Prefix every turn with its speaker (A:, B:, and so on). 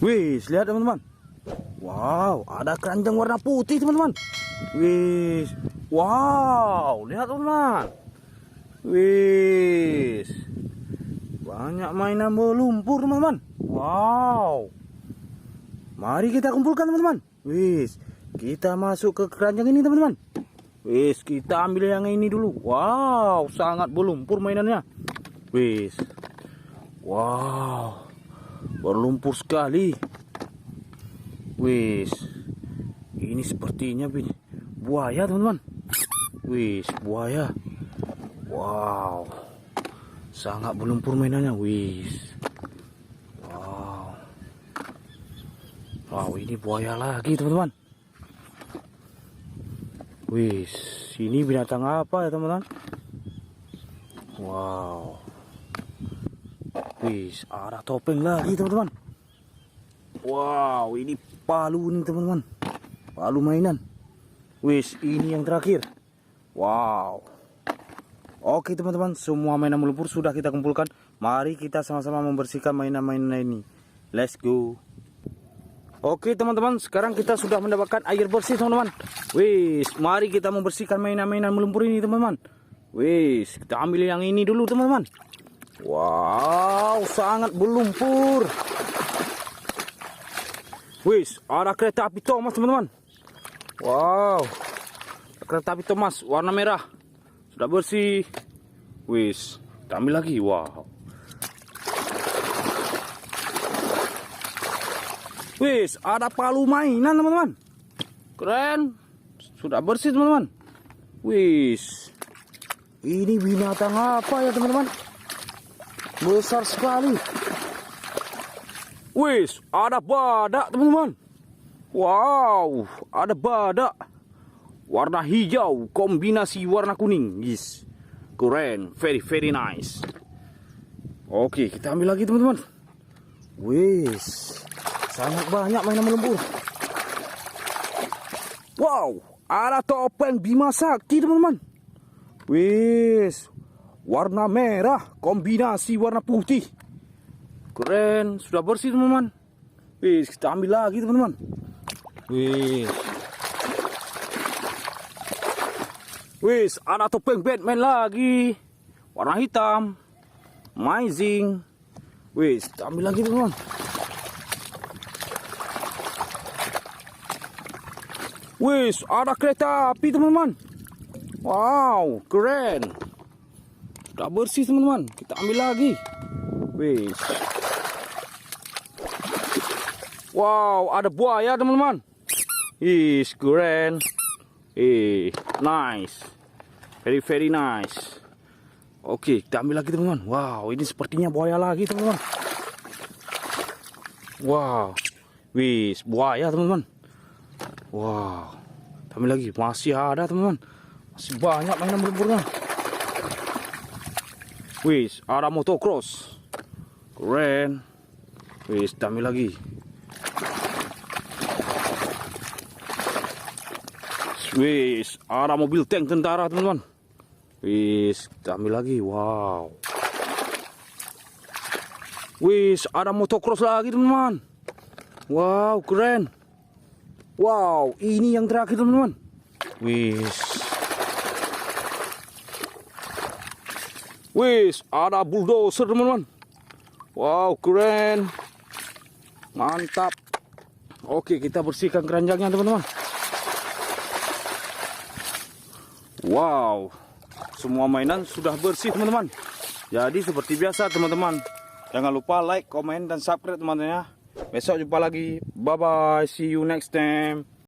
A: Wih, lihat teman-teman. Wow, ada keranjang warna putih teman-teman. Wih, wow, lihat teman-teman. Wih, banyak mainan berlumpur teman-teman. Wow, mari kita kumpulkan teman-teman. Wih, kita masuk ke keranjang ini teman-teman. Wih, kita ambil yang ini dulu. Wow, sangat berlumpur mainannya. Wih, wow, berlumpur sekali. Wih, ini sepertinya buaya teman-teman. Wih, buaya. Wow, sangat berlumpur mainannya. Wih, wow, wow, ini buaya lagi teman-teman. Wih, ini binatang apa ya teman-teman? Wow, wih, ada topeng lagi teman-teman. Wow, ini palu nih teman-teman. Palu mainan. Wih, ini yang terakhir. Wow. Oke teman-teman, semua mainan melumpur sudah kita kumpulkan. Mari kita sama-sama membersihkan mainan-mainan ini. Let's go. Oke teman-teman, sekarang kita sudah mendapatkan air bersih teman-teman. Wih, mari kita membersihkan mainan-mainan melumpur ini teman-teman. Wih, kita ambil yang ini dulu teman-teman. Wow, sangat berlumpur. Wih, ada kereta api Thomas teman-teman. Wow, kereta api Thomas warna merah. Sudah bersih. Wih, kita ambil lagi. Wow. Wih, ada palu mainan teman-teman. Keren. Sudah bersih teman-teman. Wih, ini binatang apa ya teman-teman? Besar sekali. Wih, ada badak teman-teman. Wow, ada badak. Warna hijau kombinasi warna kuning. Yes, keren. Very very nice. Oke, kita ambil lagi teman-teman. Wih, sangat banyak mainan melumpur. Wow, ada topeng Bima Sakti teman-teman. Wis, warna merah kombinasi warna putih. Keren, sudah bersih teman-teman. Wis, kita ambil lagi teman-teman. Wis. Wis, ada topeng Batman lagi. Warna hitam. Amazing. Wis, kita ambil lagi teman-teman. Wis, ada kereta api teman-teman. Wow, keren. Sudah bersih teman-teman. Kita ambil lagi. Wis. Wow, ada buaya teman-teman. Is keren. Nice. Very very nice. Oke, kita ambil lagi teman-teman. Wow, ini sepertinya buaya lagi teman-teman. Wow. Wis, buaya teman-teman. Wow, ambil lagi. Masih ada teman-teman. Masih banyak mainan melumpurnya. Wis, ada Motocross. Keren. Wis, ambil lagi. Wis, ada mobil tank tentara teman-teman. Wis, ambil lagi. Wow. Wis, ada Motocross lagi teman-teman. Wow, keren. Wow, ini yang terakhir teman-teman. Wis. Wis, ada Bulldozer teman-teman. Wow, keren. Mantap. Oke, kita bersihkan keranjangnya teman-teman. Wow, semua mainan sudah bersih teman-teman. Jadi seperti biasa teman-teman, jangan lupa like, komen, dan subscribe teman-teman ya. Besok jumpa lagi. Bye bye. See you next time.